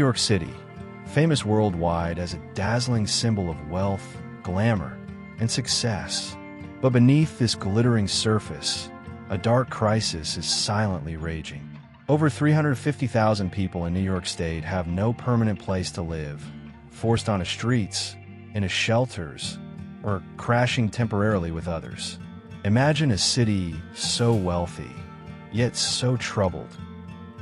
York City, famous worldwide as a dazzling symbol of wealth, glamour, and success. But beneath this glittering surface, a dark crisis is silently raging. Over 350,000 people in New York State have no permanent place to live, forced onto streets, into shelters, or crashing temporarily with others. Imagine a city so wealthy, yet so troubled.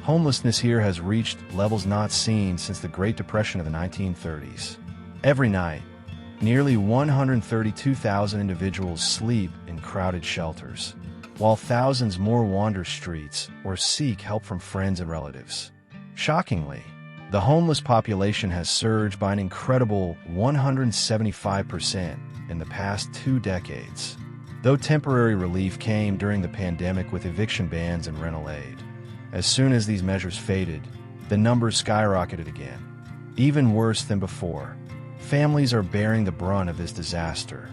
Homelessness here has reached levels not seen since the Great Depression of the 1930s. Every night, nearly 132,000 individuals sleep in crowded shelters, while thousands more wander streets or seek help from friends and relatives. Shockingly, the homeless population has surged by an incredible 175% in the past 2 decades. Though temporary relief came during the pandemic with eviction bans and rental aid, as soon as these measures faded, the numbers skyrocketed again. Even worse than before, families are bearing the brunt of this disaster.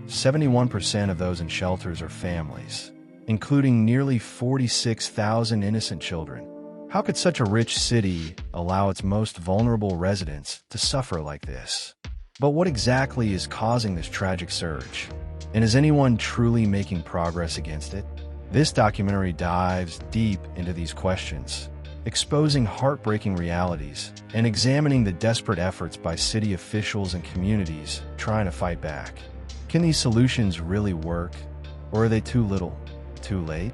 71% of those in shelters are families, including nearly 46,000 innocent children. How could such a rich city allow its most vulnerable residents to suffer like this? But what exactly is causing this tragic surge? And is anyone truly making progress against it? This documentary dives deep into these questions, exposing heartbreaking realities and examining the desperate efforts by city officials and communities trying to fight back. Can these solutions really work, or are they too little, too late?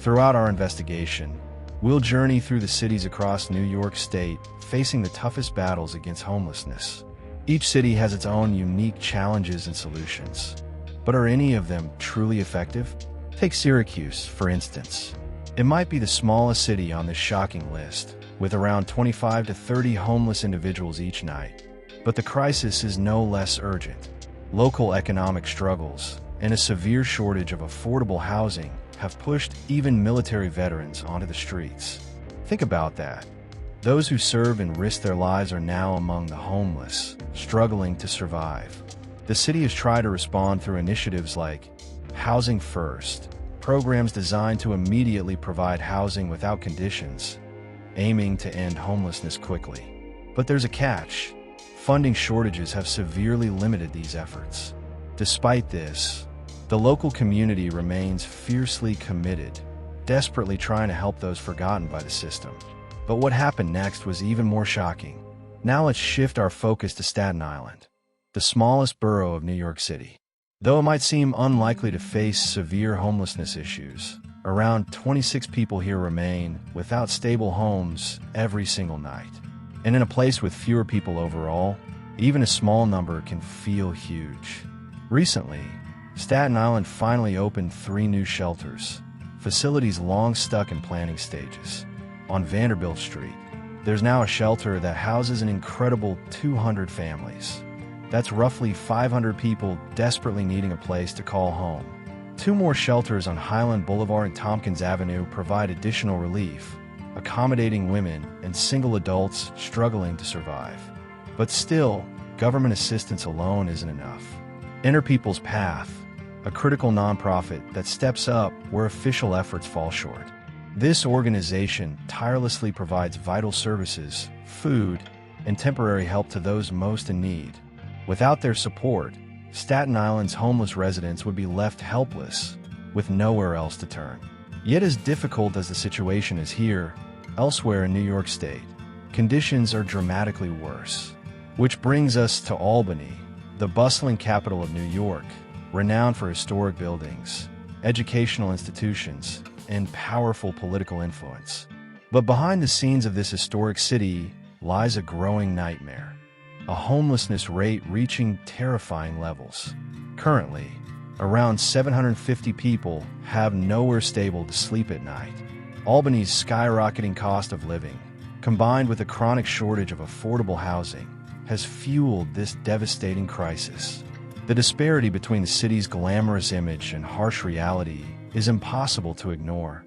Throughout our investigation, we'll journey through the cities across New York State facing the toughest battles against homelessness. Each city has its own unique challenges and solutions. But are any of them truly effective? Take Syracuse, for instance. It might be the smallest city on this shocking list, with around 25 to 30 homeless individuals each night. But the crisis is no less urgent. Local economic struggles and a severe shortage of affordable housing have pushed even military veterans onto the streets. Think about that. Those who serve and risk their lives are now among the homeless, struggling to survive. The city has tried to respond through initiatives like Housing First, programs designed to immediately provide housing without conditions, aiming to end homelessness quickly. But there's a catch. Funding shortages have severely limited these efforts. Despite this, the local community remains fiercely committed, desperately trying to help those forgotten by the system. But what happened next was even more shocking. Now let's shift our focus to Staten Island, the smallest borough of New York City. Though it might seem unlikely to face severe homelessness issues, around 26 people here remain without stable homes every single night. And in a place with fewer people overall, even a small number can feel huge. Recently, Staten Island finally opened 3 new shelters, facilities long stuck in planning stages. On Vanderbilt Street, there's now a shelter that houses an incredible 200 families. That's roughly 500 people desperately needing a place to call home. 2 more shelters on Highland Boulevard and Tompkins Avenue provide additional relief, accommodating women and single adults struggling to survive. But still, government assistance alone isn't enough. Inner People's Path, a critical nonprofit that steps up where official efforts fall short. This organization tirelessly provides vital services, food, and temporary help to those most in need. Without their support, Staten Island's homeless residents would be left helpless, with nowhere else to turn. Yet as difficult as the situation is here, elsewhere in New York State, conditions are dramatically worse. Which brings us to Albany, the bustling capital of New York, renowned for historic buildings, educational institutions, and powerful political influence. But behind the scenes of this historic city lies a growing nightmare. A homelessness rate reaching terrifying levels. Currently, around 750 people have nowhere stable to sleep at night. Albany's skyrocketing cost of living, combined with a chronic shortage of affordable housing, has fueled this devastating crisis. The disparity between the city's glamorous image and harsh reality is impossible to ignore.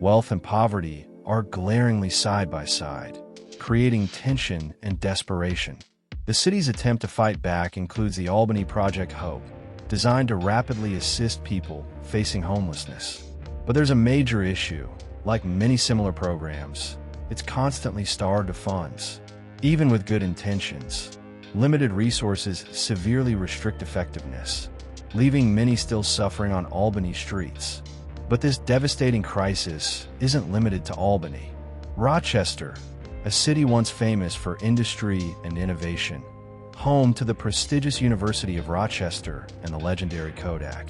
Wealth and poverty are glaringly side by side, creating tension and desperation. The city's attempt to fight back includes the Albany Project Hope, designed to rapidly assist people facing homelessness. But there's a major issue. Like many similar programs, it's constantly starved of funds. Even with good intentions, limited resources severely restrict effectiveness, leaving many still suffering on Albany streets. But this devastating crisis isn't limited to Albany. Rochester, a city once famous for industry and innovation, home to the prestigious University of Rochester and the legendary Kodak,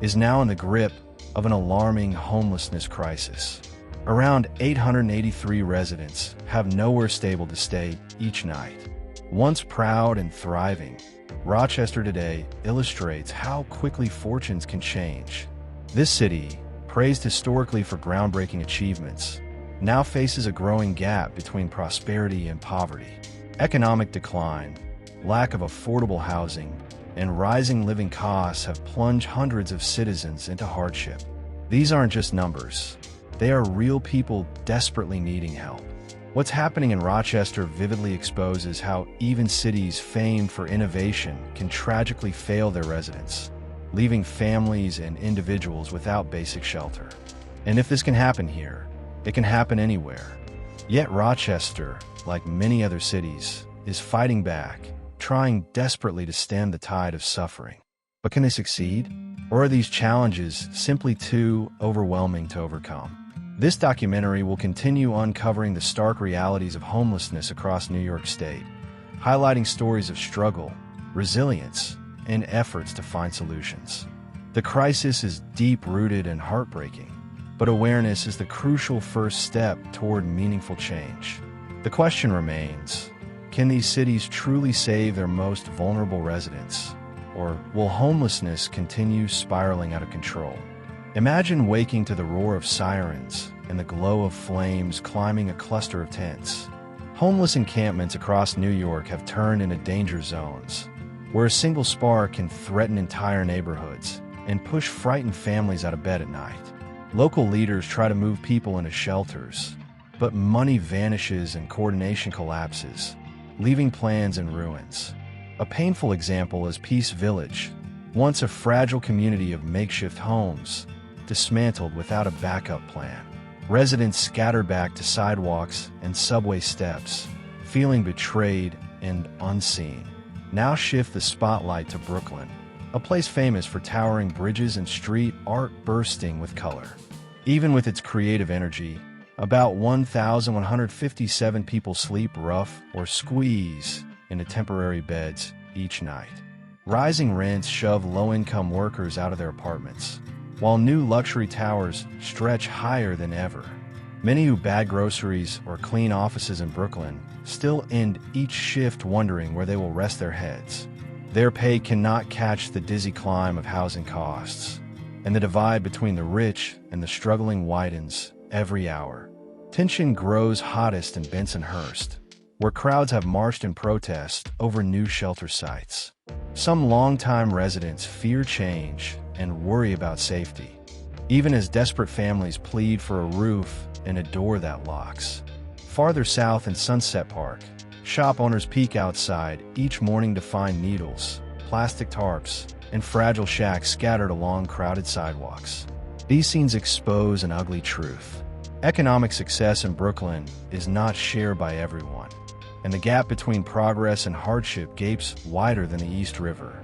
is now in the grip of an alarming homelessness crisis. Around 883 residents have nowhere stable to stay each night. Once proud and thriving, Rochester today illustrates how quickly fortunes can change. This city, praised historically for groundbreaking achievements, now faces a growing gap between prosperity and poverty. Economic decline, lack of affordable housing, and rising living costs have plunged hundreds of citizens into hardship. These aren't just numbers. They are real people desperately needing help. What's happening in Rochester vividly exposes how even cities famed for innovation can tragically fail their residents, leaving families and individuals without basic shelter. And if this can happen here, it can happen anywhere. Yet Rochester, like many other cities, is fighting back, trying desperately to stem the tide of suffering. But can they succeed? Or are these challenges simply too overwhelming to overcome? This documentary will continue uncovering the stark realities of homelessness across New York State, highlighting stories of struggle, resilience, and efforts to find solutions. The crisis is deep-rooted and heartbreaking, but awareness is the crucial first step toward meaningful change. The question remains, can these cities truly save their most vulnerable residents? Or will homelessness continue spiraling out of control? Imagine waking to the roar of sirens and the glow of flames climbing a cluster of tents. Homeless encampments across New York have turned into danger zones, where a single spark can threaten entire neighborhoods and push frightened families out of bed at night. Local leaders try to move people into shelters, but money vanishes and coordination collapses, leaving plans in ruins. A painful example is Peace Village, once a fragile community of makeshift homes, dismantled without a backup plan. Residents scattered back to sidewalks and subway steps, feeling betrayed and unseen. Now shift the spotlight to Brooklyn, a place famous for towering bridges and street art bursting with color. Even with its creative energy, about 1,157 people sleep rough or squeeze into temporary beds each night. Rising rents shove low-income workers out of their apartments, while new luxury towers stretch higher than ever. Many who bag groceries or clean offices in Brooklyn still end each shift wondering where they will rest their heads. Their pay cannot catch the dizzy climb of housing costs, and the divide between the rich and the struggling widens every hour. Tension grows hottest in Bensonhurst, where crowds have marched in protest over new shelter sites. Some longtime residents fear change and worry about safety, even as desperate families plead for a roof and a door that locks. Farther south in Sunset Park, shop owners peek outside each morning to find needles, plastic tarps, and fragile shacks scattered along crowded sidewalks. These scenes expose an ugly truth. Economic success in Brooklyn is not shared by everyone, and the gap between progress and hardship gapes wider than the East River.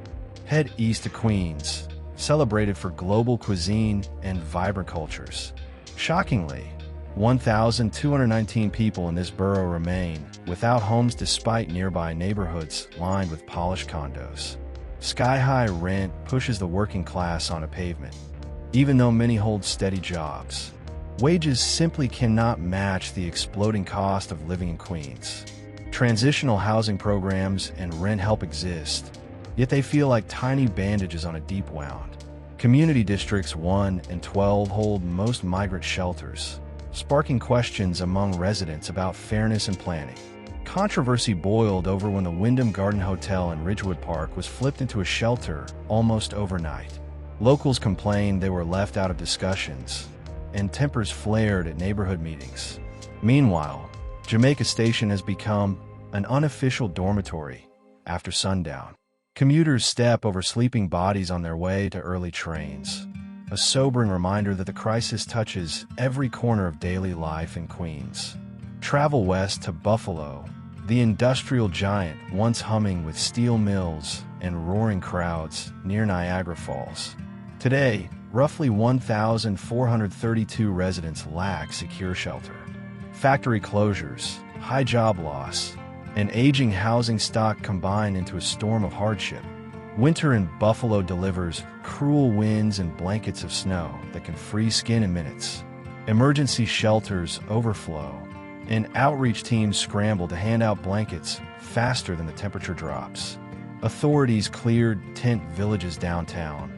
Head east to Queens, celebrated for global cuisine and vibrant cultures. Shockingly, 1,219 people in this borough remain without homes despite nearby neighborhoods lined with polished condos. Sky-high rent pushes the working class on a pavement. Even though many hold steady jobs, wages simply cannot match the exploding cost of living in Queens. Transitional housing programs and rent help exist, yet they feel like tiny bandages on a deep wound. Community Districts 1 and 12 hold most migrant shelters, sparking questions among residents about fairness and planning. Controversy boiled over when the Wyndham Garden Hotel in Ridgewood Park was flipped into a shelter almost overnight. Locals complained they were left out of discussions, and tempers flared at neighborhood meetings. Meanwhile, Jamaica Station has become an unofficial dormitory after sundown. Commuters step over sleeping bodies on their way to early trains, a sobering reminder that the crisis touches every corner of daily life in Queens. Travel west to Buffalo, the industrial giant once humming with steel mills and roaring crowds near Niagara Falls. Today, roughly 1,432 residents lack secure shelter. Factory closures, high job loss, and aging housing stock combine into a storm of hardship. Winter in Buffalo delivers cruel winds and blankets of snow that can freeze skin in minutes. Emergency shelters overflow, and outreach teams scramble to hand out blankets faster than the temperature drops. Authorities cleared tent villages downtown,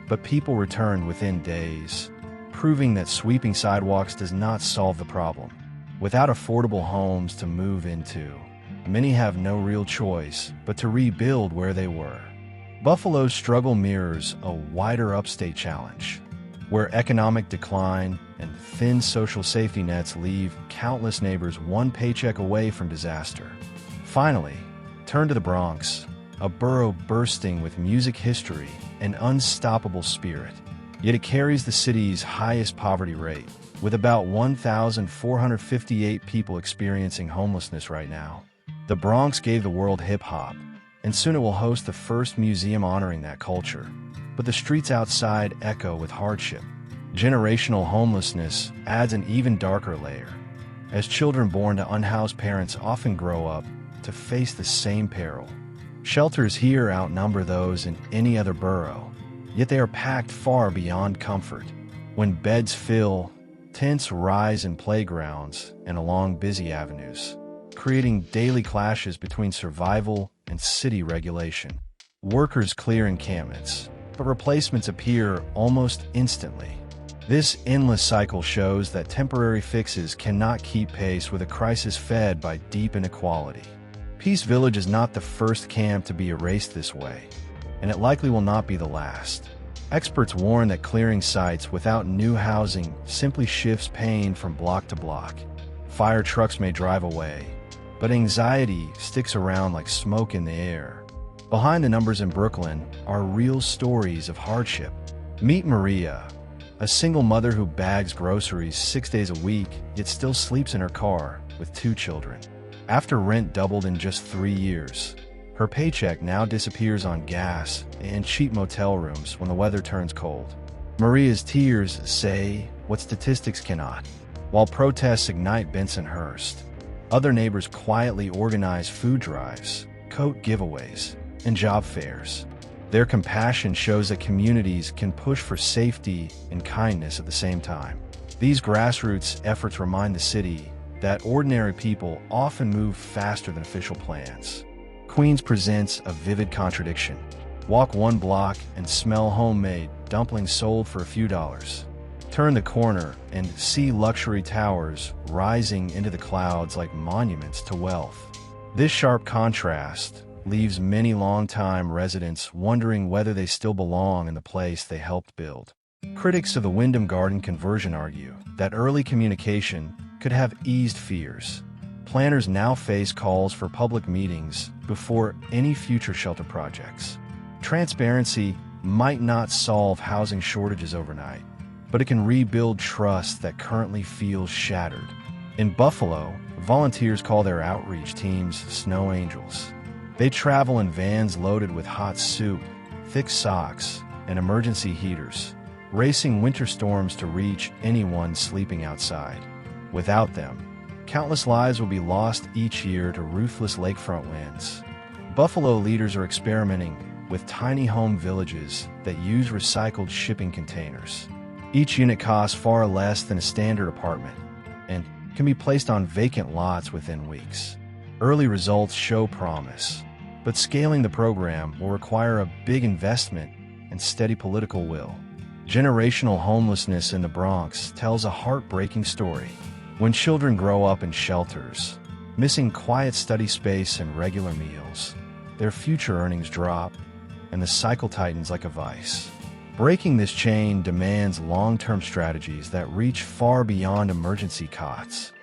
but people returned within days, proving that sweeping sidewalks does not solve the problem. Without affordable homes to move into, many have no real choice but to rebuild where they were. Buffalo's struggle mirrors a wider upstate challenge, where economic decline and thin social safety nets leave countless neighbors one paycheck away from disaster. Finally, turn to the Bronx, a borough bursting with music history and unstoppable spirit. Yet it carries the city's highest poverty rate, with about 1,458 people experiencing homelessness right now. The Bronx gave the world hip-hop, and soon it will host the first museum honoring that culture. But the streets outside echo with hardship. Generational homelessness adds an even darker layer, as children born to unhoused parents often grow up to face the same peril. Shelters here outnumber those in any other borough, yet they are packed far beyond comfort. When beds fill, tents rise in playgrounds and along busy avenues, creating daily clashes between survival and city regulation. Workers clear encampments, but replacements appear almost instantly. This endless cycle shows that temporary fixes cannot keep pace with a crisis fed by deep inequality. Peace Village is not the first camp to be erased this way, and it likely will not be the last. Experts warn that clearing sites without new housing simply shifts pain from block to block. Fire trucks may drive away, but anxiety sticks around like smoke in the air. Behind the numbers in Brooklyn are real stories of hardship. Meet Maria, a single mother who bags groceries 6 days a week, yet still sleeps in her car with 2 children. After rent doubled in just 3 years, her paycheck now disappears on gas and cheap motel rooms when the weather turns cold. Maria's tears say what statistics cannot. While protests ignite Bensonhurst, other neighbors quietly organize food drives, coat giveaways, and job fairs. Their compassion shows that communities can push for safety and kindness at the same time. These grassroots efforts remind the city that ordinary people often move faster than official plans. Queens presents a vivid contradiction. Walk 1 block and smell homemade dumplings sold for a few dollars. Turn the corner and see luxury towers rising into the clouds like monuments to wealth. This sharp contrast leaves many longtime residents wondering whether they still belong in the place they helped build. Critics of the Wyndham Garden conversion argue that early communication could have eased fears. Planners now face calls for public meetings before any future shelter projects. Transparency might not solve housing shortages overnight, but it can rebuild trust that currently feels shattered. In Buffalo, volunteers call their outreach teams snow angels. They travel in vans loaded with hot soup, thick socks, and emergency heaters, racing winter storms to reach anyone sleeping outside. Without them, countless lives will be lost each year to ruthless lakefront winds. Buffalo leaders are experimenting with tiny home villages that use recycled shipping containers. Each unit costs far less than a standard apartment and can be placed on vacant lots within weeks. Early results show promise, but scaling the program will require a big investment and steady political will. Generational homelessness in the Bronx tells a heartbreaking story. When children grow up in shelters, missing quiet study space and regular meals, their future earnings drop, and the cycle tightens like a vice. Breaking this chain demands long-term strategies that reach far beyond emergency cots.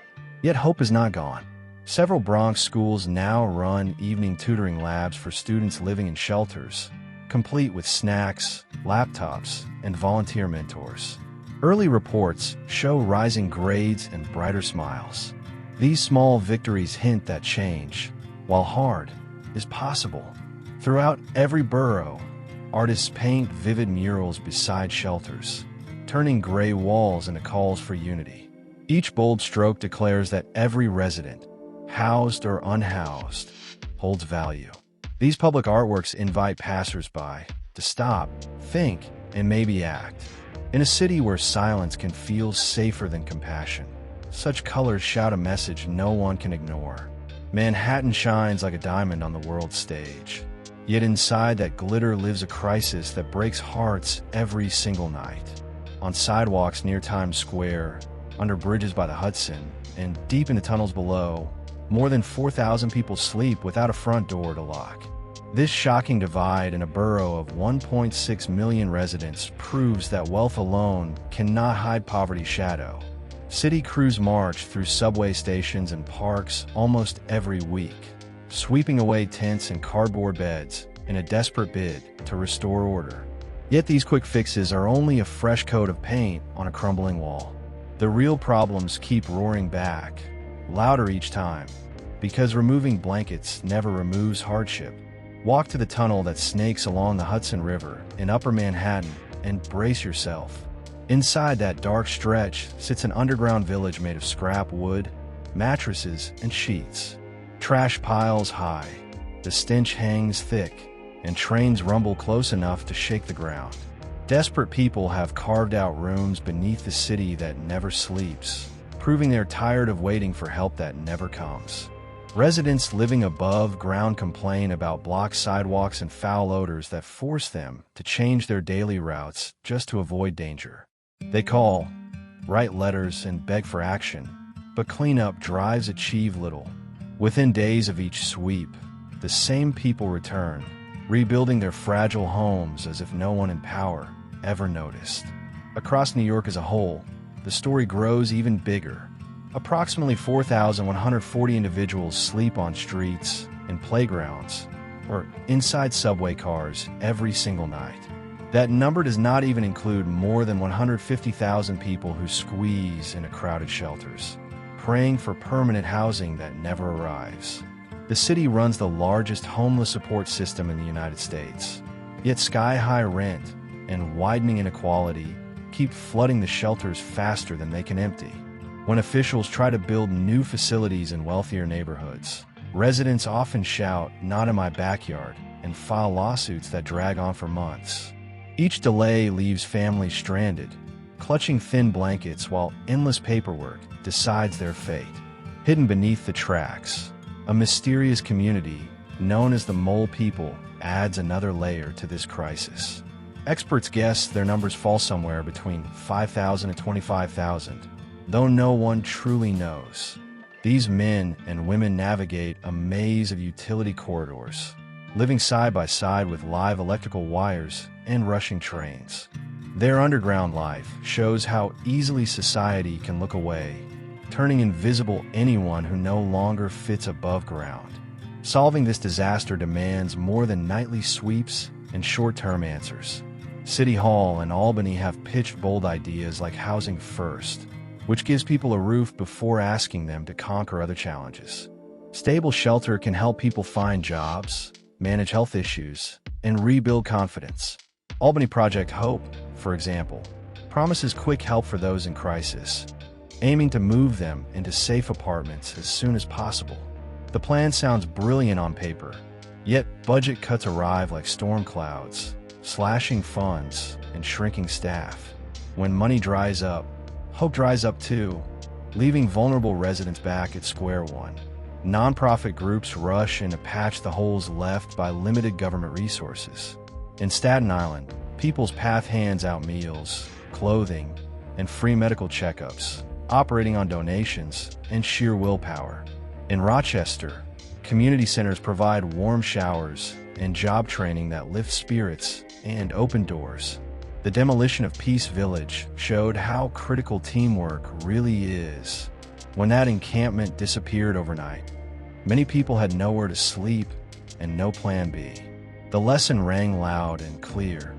Yet hope is not gone. Several Bronx schools now run evening tutoring labs for students living in shelters, complete with snacks, laptops, and volunteer mentors. Early reports show rising grades and brighter smiles. These small victories hint that change, while hard, is possible. Throughout every borough, artists paint vivid murals beside shelters, turning gray walls into calls for unity. Each bold stroke declares that every resident, housed or unhoused, holds value. These public artworks invite passers-by to stop, think, and maybe act. In a city where silence can feel safer than compassion, such colors shout a message no one can ignore. Manhattan shines like a diamond on the world stage. Yet inside that glitter lives a crisis that breaks hearts every single night. On sidewalks near Times Square, under bridges by the Hudson, and deep in the tunnels below, more than 4,000 people sleep without a front door to lock. This shocking divide in a borough of 1.6 million residents proves that wealth alone cannot hide poverty's shadow. City crews march through subway stations and parks almost every week, sweeping away tents and cardboard beds in a desperate bid to restore order. Yet these quick fixes are only a fresh coat of paint on a crumbling wall. The real problems keep roaring back, louder each time, because removing blankets never removes hardship. Walk to the tunnel that snakes along the Hudson River in Upper Manhattan and brace yourself. Inside that dark stretch sits an underground village made of scrap wood, mattresses, and sheets. Trash piles high, the stench hangs thick, and trains rumble close enough to shake the ground. Desperate people have carved out rooms beneath the city that never sleeps, proving they're tired of waiting for help that never comes. Residents living above ground complain about blocked sidewalks and foul odors that force them to change their daily routes just to avoid danger. They call, write letters, and beg for action, but cleanup drives achieve little. Within days of each sweep, the same people return, rebuilding their fragile homes as if no one in power ever noticed. Across New York as a whole, the story grows even bigger. Approximately 4,140 individuals sleep on streets, in playgrounds, or inside subway cars every single night. That number does not even include more than 150,000 people who squeeze into crowded shelters, praying for permanent housing that never arrives. The city runs the largest homeless support system in the United States. Yet sky-high rent and widening inequality keep flooding the shelters faster than they can empty. When officials try to build new facilities in wealthier neighborhoods, residents often shout, "Not in my backyard," and file lawsuits that drag on for months. Each delay leaves families stranded, clutching thin blankets while endless paperwork decides their fate. Hidden beneath the tracks, a mysterious community known as the Mole People adds another layer to this crisis. Experts guess their numbers fall somewhere between 5,000 and 25,000. Though no one truly knows, these men and women navigate a maze of utility corridors, living side by side with live electrical wires and rushing trains. Their underground life shows how easily society can look away, turning invisible anyone who no longer fits above ground. Solving this disaster demands more than nightly sweeps and short-term answers. City Hall and Albany have pitched bold ideas like Housing First, which gives people a roof before asking them to conquer other challenges. Stable shelter can help people find jobs, manage health issues, and rebuild confidence. Albany Project Hope, for example, promises quick help for those in crisis, aiming to move them into safe apartments as soon as possible. The plan sounds brilliant on paper, yet budget cuts arrive like storm clouds, slashing funds and shrinking staff. When money dries up, hope dries up too, leaving vulnerable residents back at square one. Nonprofit groups rush in to patch the holes left by limited government resources. In Staten Island, People's Path hands out meals, clothing, and free medical checkups, operating on donations and sheer willpower. In Rochester, community centers provide warm showers and job training that lift spirits and open doors. The demolition of Peace Village showed how critical teamwork really is. When that encampment disappeared overnight, many people had nowhere to sleep and no plan B. The lesson rang loud and clear.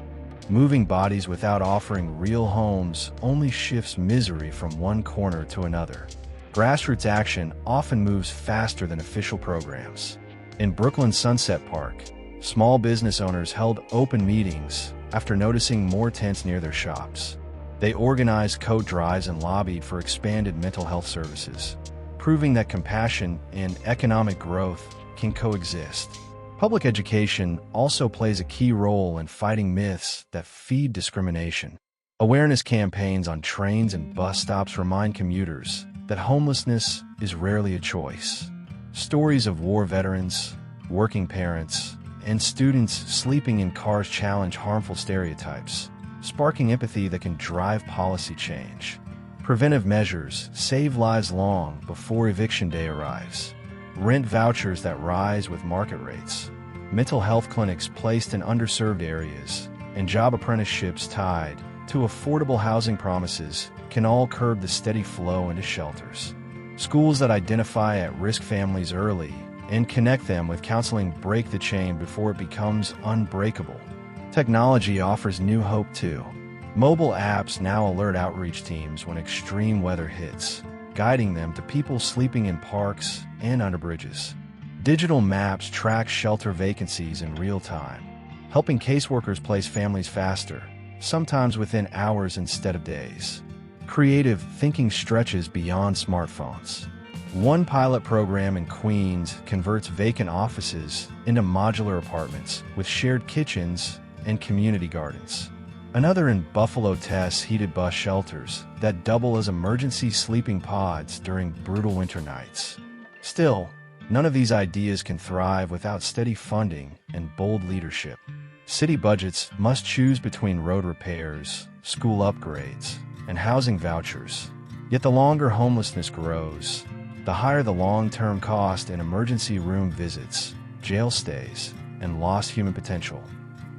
Moving bodies without offering real homes only shifts misery from one corner to another. Grassroots action often moves faster than official programs. In Brooklyn's Sunset Park, small business owners held open meetings after noticing more tents near their shops. They organized coat drives and lobbied for expanded mental health services, proving that compassion and economic growth can coexist. Public education also plays a key role in fighting myths that feed discrimination. Awareness campaigns on trains and bus stops remind commuters that homelessness is rarely a choice. Stories of war veterans, working parents, and students sleeping in cars challenge harmful stereotypes, sparking empathy that can drive policy change. Preventive measures save lives long before eviction day arrives. Rent vouchers that rise with market rates, mental health clinics placed in underserved areas, and job apprenticeships tied to affordable housing promises can all curb the steady flow into shelters. Schools that identify at-risk families early and connect them with counseling break the chain before it becomes unbreakable. Technology offers new hope too. Mobile apps now alert outreach teams when extreme weather hits, guiding them to people sleeping in parks and under bridges. Digital maps track shelter vacancies in real time, helping caseworkers place families faster, sometimes within hours instead of days. Creative thinking stretches beyond smartphones. One pilot program in Queens converts vacant offices into modular apartments with shared kitchens and community gardens. Another in Buffalo tests heated bus shelters that double as emergency sleeping pods during brutal winter nights. Still, none of these ideas can thrive without steady funding and bold leadership. City budgets must choose between road repairs, school upgrades, and housing vouchers. Yet the longer homelessness grows, the higher the long-term cost in emergency room visits, jail stays, and lost human potential.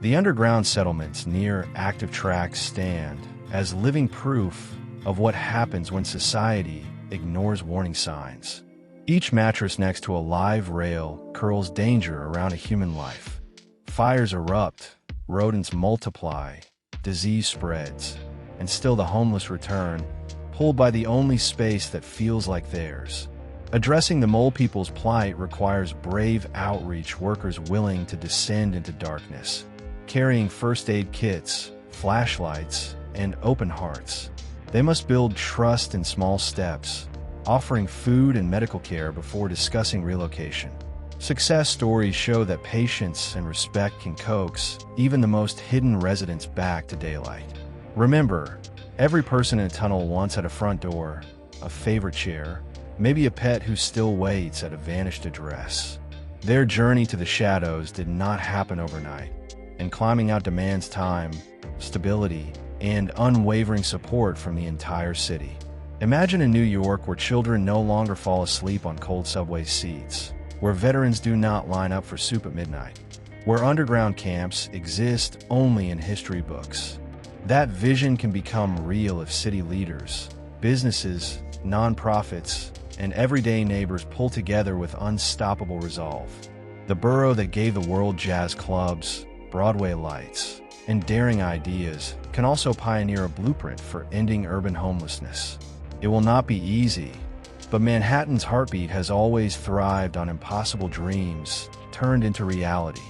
The underground settlements near active tracks stand as living proof of what happens when society ignores warning signs. Each mattress next to a live rail curls danger around a human life. Fires erupt, rodents multiply, disease spreads, and still the homeless return, pulled by the only space that feels like theirs. Addressing the mole people's plight requires brave outreach workers willing to descend into darkness, carrying first aid kits, flashlights, and open hearts. They must build trust in small steps, offering food and medical care before discussing relocation. Success stories show that patience and respect can coax even the most hidden residents back to daylight. Remember, every person in a tunnel once had a front door, a favorite chair, maybe a pet who still waits at a vanished address. Their journey to the shadows did not happen overnight, and climbing out demands time, stability, and unwavering support from the entire city. Imagine a New York where children no longer fall asleep on cold subway seats, where veterans do not line up for soup at midnight, where underground camps exist only in history books. That vision can become real if city leaders, businesses, nonprofits, and everyday neighbors pull together with unstoppable resolve. The borough that gave the world jazz clubs, Broadway lights, and daring ideas can also pioneer a blueprint for ending urban homelessness. It will not be easy, but Manhattan's heartbeat has always thrived on impossible dreams turned into reality.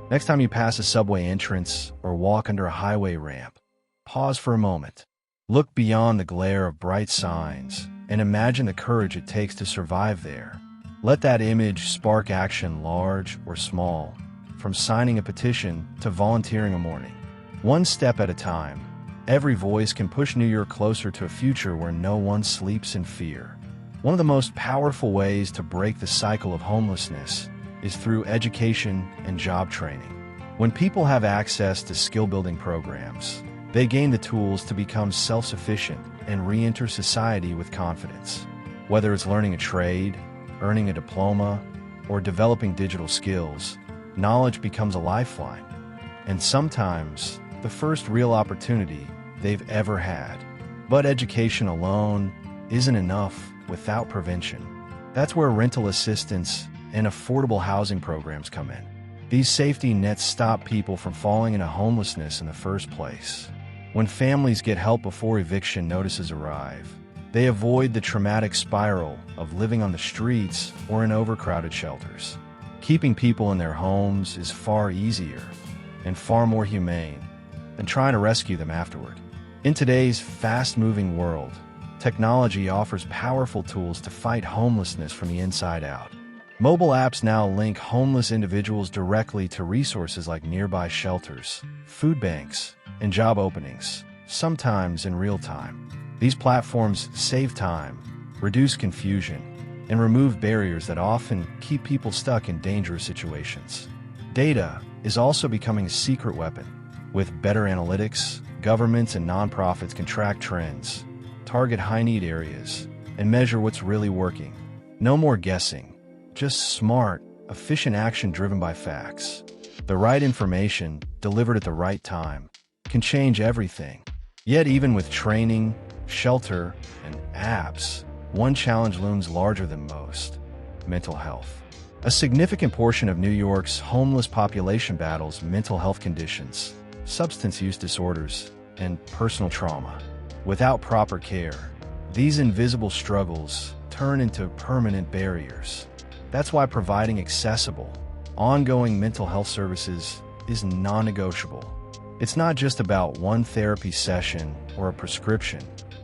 Next time you pass a subway entrance or walk under a highway ramp, pause for a moment. Look beyond the glare of bright signs and imagine the courage it takes to survive there. Let that image spark action, large or small, from signing a petition to volunteering a morning. One step at a time, every voice can push New York closer to a future where no one sleeps in fear. One of the most powerful ways to break the cycle of homelessness is through education and job training. When people have access to skill-building programs, they gain the tools to become self-sufficient and re-enter society with confidence. Whether it's learning a trade, earning a diploma, or developing digital skills, knowledge becomes a lifeline, and sometimes the first real opportunity they've ever had. But education alone isn't enough without prevention. That's where rental assistance and affordable housing programs come in. These safety nets stop people from falling into homelessness in the first place. When families get help before eviction notices arrive, they avoid the traumatic spiral of living on the streets or in overcrowded shelters. Keeping people in their homes is far easier and far more humane than trying to rescue them afterward. In today's fast-moving world, technology offers powerful tools to fight homelessness from the inside out. Mobile apps now link homeless individuals directly to resources like nearby shelters, food banks, and job openings, sometimes in real time. These platforms save time, reduce confusion, and remove barriers that often keep people stuck in dangerous situations. Data is also becoming a secret weapon. With better analytics, governments and nonprofits can track trends, target high-need areas, and measure what's really working. No more guessing, just smart, efficient action driven by facts. The right information, delivered at the right time, can change everything. Yet even with training, shelter, and apps, one challenge looms larger than most: mental health. A significant portion of New York's homeless population battles mental health conditions, substance use disorders, and personal trauma. Without proper care, these invisible struggles turn into permanent barriers. That's why providing accessible, ongoing mental health services is non-negotiable. It's not just about one therapy session or a prescription.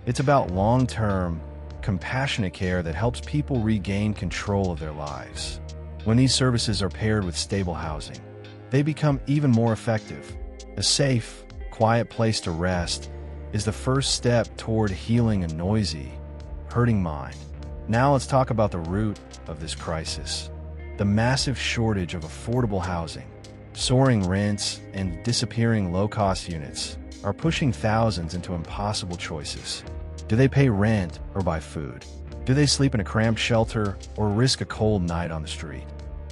It's about long-term, compassionate care that helps people regain control of their lives. When these services are paired with stable housing, they become even more effective. A safe, quiet place to rest is the first step toward healing a noisy, hurting mind. Now let's talk about the root of this crisis: the massive shortage of affordable housing. Soaring rents and disappearing low-cost units are pushing thousands into impossible choices. Do they pay rent or buy food? Do they sleep in a cramped shelter or risk a cold night on the street?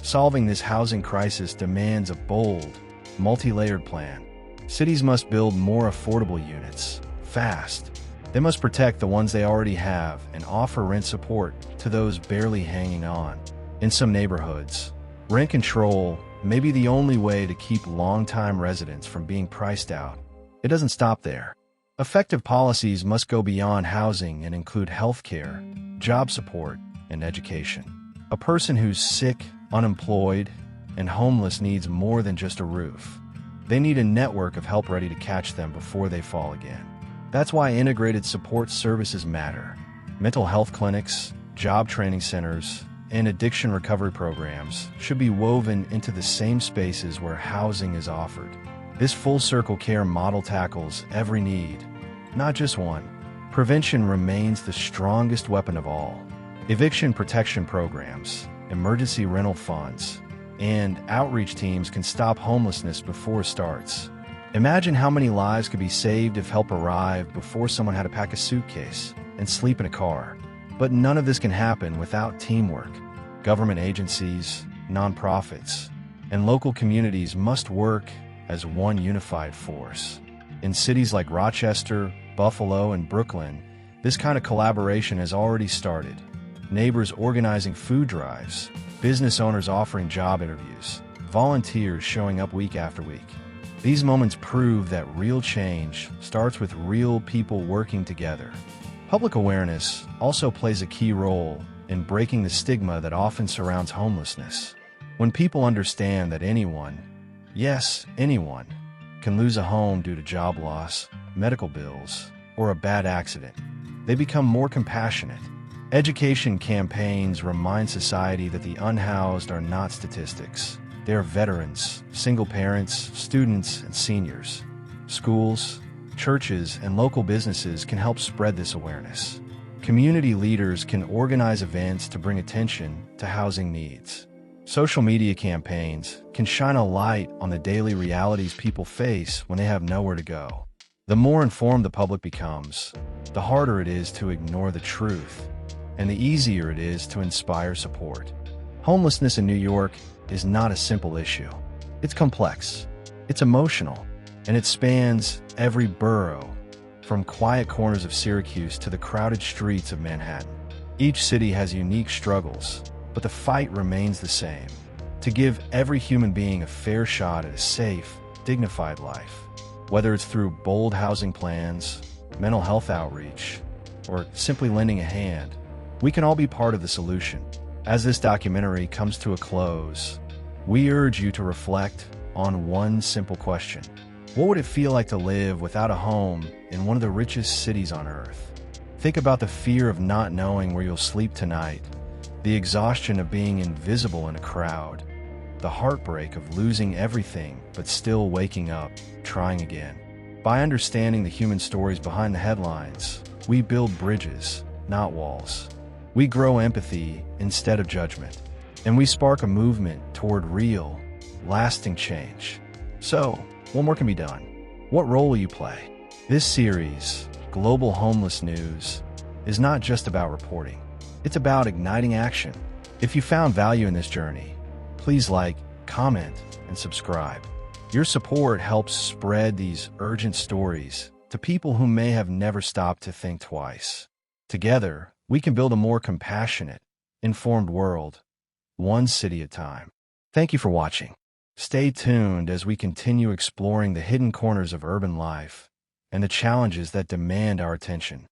Solving this housing crisis demands a bold, multi-layered plan. Cities must build more affordable units, fast. They must protect the ones they already have and offer rent support to those barely hanging on. In some neighborhoods, rent control may be the only way to keep longtime residents from being priced out. It doesn't stop there. Effective policies must go beyond housing and include healthcare, job support, and education. A person who's sick, unemployed, and homeless needs more than just a roof. They need a network of help ready to catch them before they fall again. That's why integrated support services matter. Mental health clinics, job training centers, and addiction recovery programs should be woven into the same spaces where housing is offered. This full-circle care model tackles every need, not just one. Prevention remains the strongest weapon of all. Eviction protection programs, emergency rental funds, and outreach teams can stop homelessness before it starts. Imagine how many lives could be saved if help arrived before someone had to pack a suitcase and sleep in a car. But none of this can happen without teamwork. Government agencies, nonprofits, and local communities must work as one unified force. In cities like Rochester, Buffalo, and Brooklyn, this kind of collaboration has already started. Neighbors organizing food drives, business owners offering job interviews, volunteers showing up week after week. These moments prove that real change starts with real people working together. Public awareness also plays a key role in breaking the stigma that often surrounds homelessness. When people understand that anyone, yes, anyone, can lose a home due to job loss, medical bills, or a bad accident, they become more compassionate. Education campaigns remind society that the unhoused are not statistics. They are veterans, single parents, students, and seniors. Schools, churches, and local businesses can help spread this awareness. Community leaders can organize events to bring attention to housing needs. Social media campaigns can shine a light on the daily realities people face when they have nowhere to go. The more informed the public becomes, the harder it is to ignore the truth, and the easier it is to inspire support. Homelessness in New York is not a simple issue. It's complex, it's emotional, and it spans every borough, from quiet corners of Syracuse to the crowded streets of Manhattan. Each city has unique struggles, but the fight remains the same: to give every human being a fair shot at a safe, dignified life. Whether it's through bold housing plans, mental health outreach, or simply lending a hand, we can all be part of the solution. As this documentary comes to a close, We urge you to reflect on one simple question. What would it feel like to live without a home in one of the richest cities on Earth? Think about the fear of not knowing where you'll sleep tonight, the exhaustion of being invisible in a crowd, the heartbreak of losing everything but still waking up, trying again. By understanding the human stories behind the headlines, we build bridges, not walls. We grow empathy instead of judgment, and we spark a movement toward real, lasting change. So, what more can be done? What role will you play? This series, Global Homeless News, is not just about reporting. It's about igniting action. If you found value in this journey, please like, comment, and subscribe. Your support helps spread these urgent stories to people who may have never stopped to think twice. Together, we can build a more compassionate, informed world, one city at a time. Thank you for watching. Stay tuned as we continue exploring the hidden corners of urban life and the challenges that demand our attention.